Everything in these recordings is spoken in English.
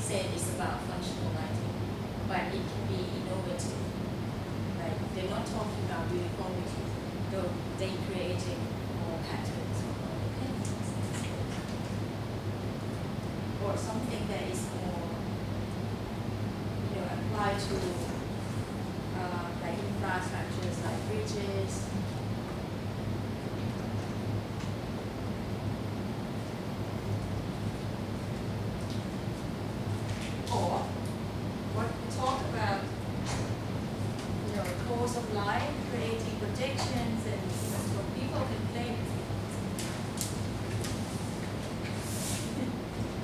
said it's about functional lighting, but it can be innovative. Like they're not talking about uniformity, though they creating more patterns on the paintings. Or something that is more, applied to like infrastructures like bridges. Or what we talk about, course of life, creating projections, and so people can play with it.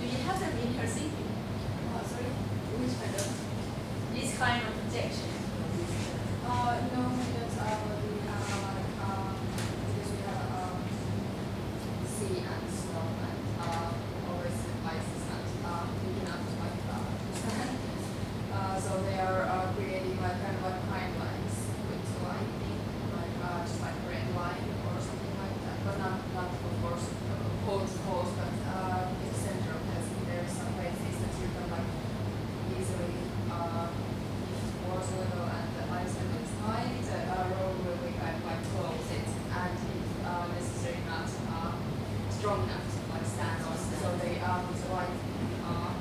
Do you have them in Helsinki? Oh, sorry, which kind of? This kind of projection? No, because we have sea and snow and always ices and we cannot so they are creating like kind of like timelines with lightning, like just like red line or something like that, but not of course poles, but in the center of Helsinki there is some places that you can like easily force a little and the ice level is high, the road will be kind of like close it and if necessary not strong enough to like stand on, so they put a light on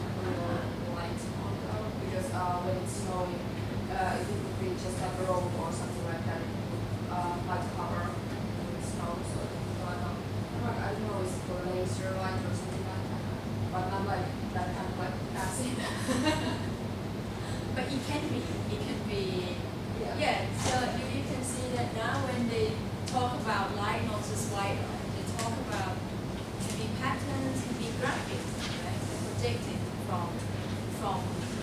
the road because when it's snowing, if it would be just like a road or something like that, it would like cover with snow, so I don't know, is it for laser light or something like that, but not like that kind of like acid. But it can be, so you can see that now when they talk about light, not just white light, they talk about, can be patterns, can be graphics, right? They're projected from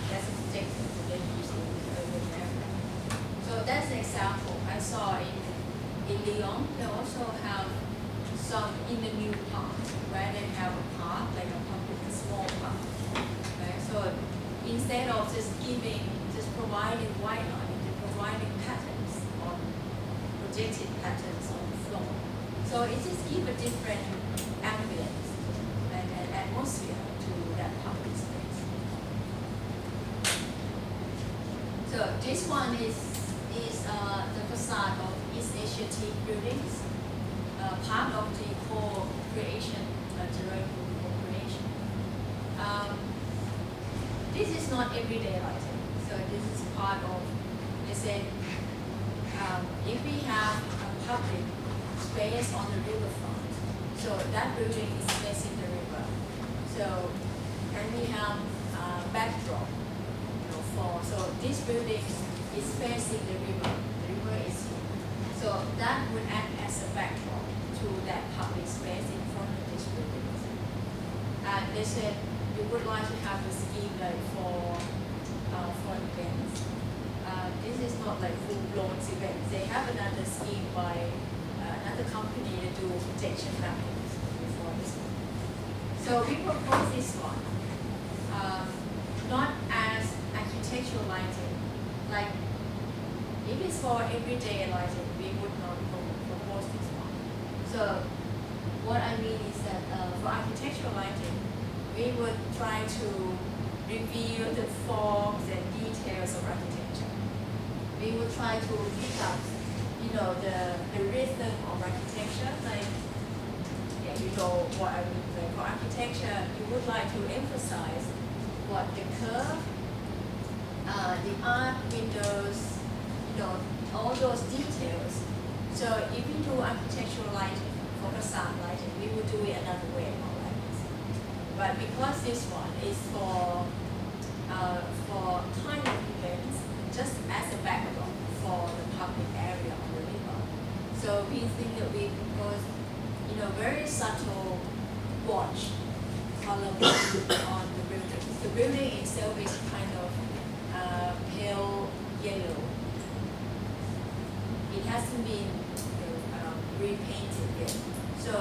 that's a projected, so they use it over there. So that's an example. I saw in Lyon, they also have some in the new park, where they have a park, like a public, a small park, right? So instead of just providing white light, they're providing patterns on projected patterns on the floor. So it just gives a different ambience and an atmosphere to that public space. So this one is the facade of East Asia Team buildings, part of the co-creation, direct co-creation. This is not everyday lighting. So this is part of, they said, if we have a public space on the riverfront, so that building is facing the river. So, and we have backdrop, so this building is facing the river is here. So that would act as a backdrop to that public space in front of this building. And they said, we would like to have a scheme like for events. This is not like full-blown events. They have another scheme by another company to do protection mappings before this one. So we propose this one, not as architectural lighting. Like if it's for everyday lighting, we would not propose this one. So what I mean is that for architectural lighting, we would try to reveal the forms and details of architecture. We would try to pick up, the rhythm of architecture. Like, you know what I mean. Like for architecture, you would like to emphasize what the curve, the arc windows, all those details. So if we do architectural lighting, for facade lighting, we would do it another way. But because this one is for kind of events, just as a backdrop for the public area on the river. So we think that we propose, very subtle watch color on the building. The building itself is kind of pale yellow. It hasn't been repainted yet. So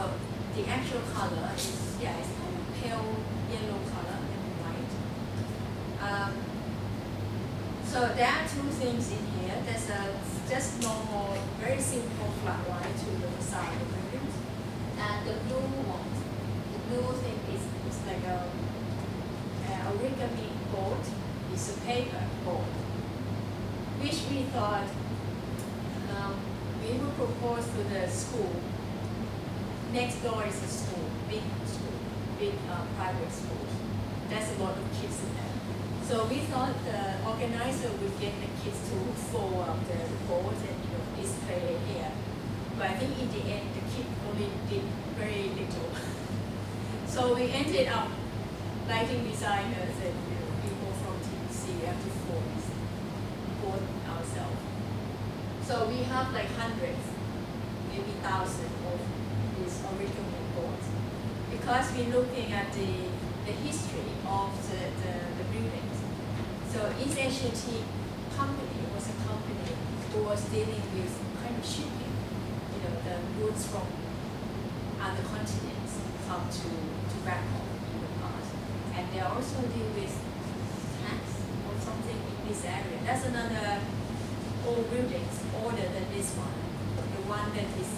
the actual color is, it's kind of pale yellow color and white. So there are two things in here. There's a just normal, very simple flat light to the facade of the buildings. And the blue one, the blue thing is like a origami is a paper board, which we thought we would propose to the school. Next door is a school, big private school. There's a lot of kids in there. So we thought the organizer would get the kids to fold up the board and display it here. But I think in the end, the kids only did very little. So we ended up lighting designers and people from TBC have to fold this board ourselves. So we have like hundreds, maybe thousands of these origami boards, because we're looking at the history of the buildings. So East Asia Tea Company was a company who was dealing with kind of shipping, the goods from other continents come to Bangkok in the past. And they also deal with tax or something in this area. That's another old buildings older than this one. The one that is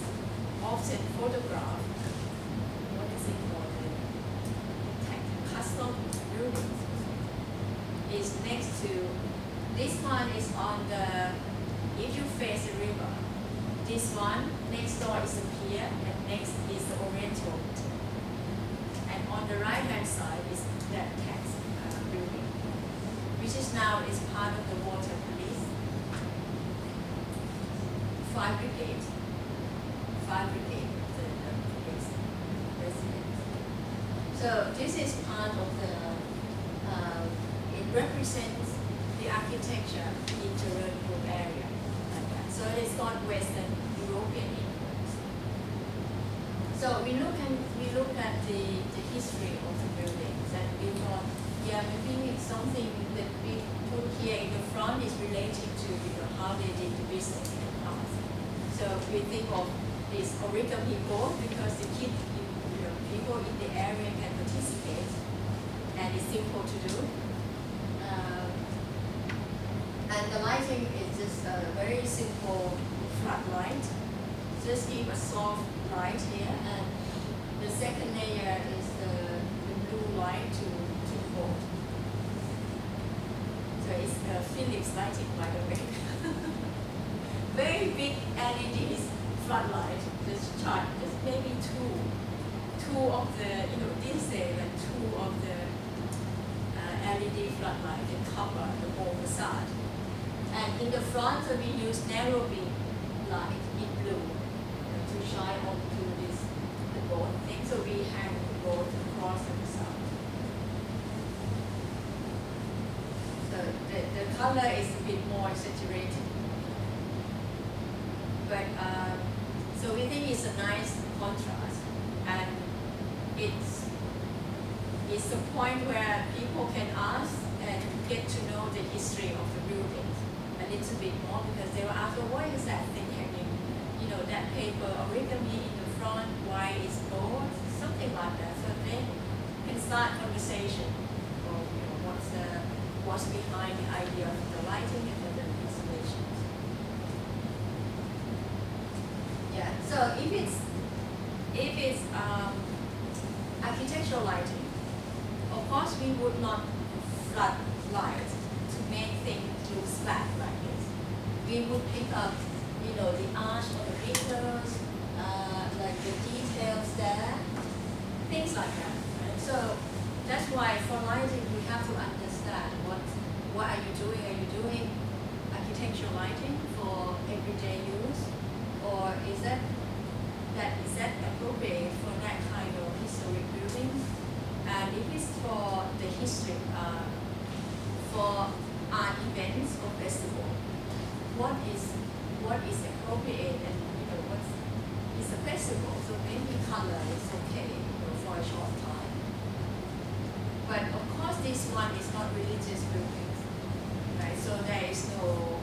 often photographed. What is it called? The custom buildings is next to, this one is on the, if you face the river, this one, next door is a pier, and next is the Oriental. And on the right hand side is that tax building, which is now is part of the water police. Fire brigade, the police residents. So this is part of the, it represents the architecture in Chayaporn area. So it's not Western European influence. So we look at the history of the buildings, and we thought, yeah, maybe something that we put here in the front is related to how they did the business in the past. So we think of this origami board because the people in the area can participate, and it's simple to do. And the lighting is just a very simple floodlight. Just give a soft light here, and the second layer is the blue light to board. So it's Philips lighting, by the way. Very big LEDs floodlight. Just charge, just maybe two of the, these days, like two of the LED floodlight can cover the whole facade. And in the front, we use narrow beam light in blue to shine onto the board thing. So we hang the board across the facade. So the color is a bit more exaggerated. But so we think it's a nice contrast, and it's a point where people can ask and get to know the history of the buildings a little bit more, because they will ask, well, what is that thing hanging? That paper origami in the front, why is gold? Something like that. So they can start conversation or what's behind the idea of the lighting and the installations. Yeah. So if it's architectural lighting, of course we would not flood light to make things look flat like this. We would pick up, the arch of the windows, like the details there, things like that. Right? So that's why for lighting we have to understand what are you doing? Are you doing architectural lighting for everyday use, or is that appropriate for that kind of historic building? And if it's for the history, for art events or festival, what is appropriate, and what is a festival? So maybe color is okay for a short time. But of course, this one is not religious buildings, right? So there is no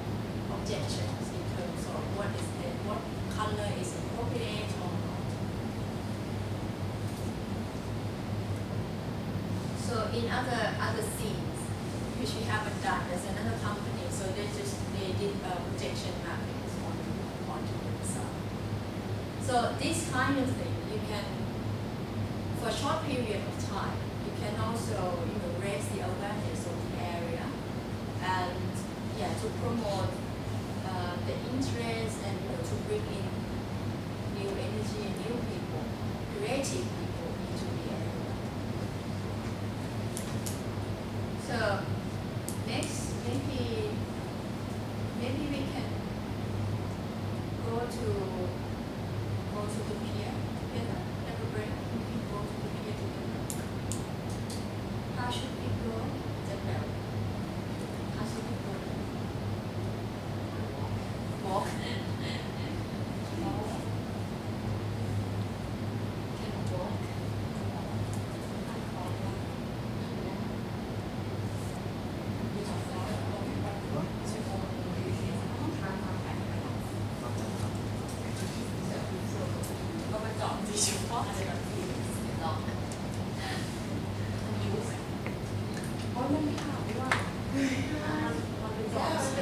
objections in terms of what color is appropriate or not. So in other scenes, which we haven't done, there's another company, so they did projection mappings onto the facade. So this kind of thing, you can, for a short period of time, you can also raise the awareness of the area and yeah, to promote the interest and to bring in new energy and new people, creative people into the area. So next, maybe we can go to the pier together. Have a break. We can go to the pier together. How should we go? How should we go? Walk. Can walk. Có cái chọn gì chúng có hay là gì? Đó. Ôi, nó bị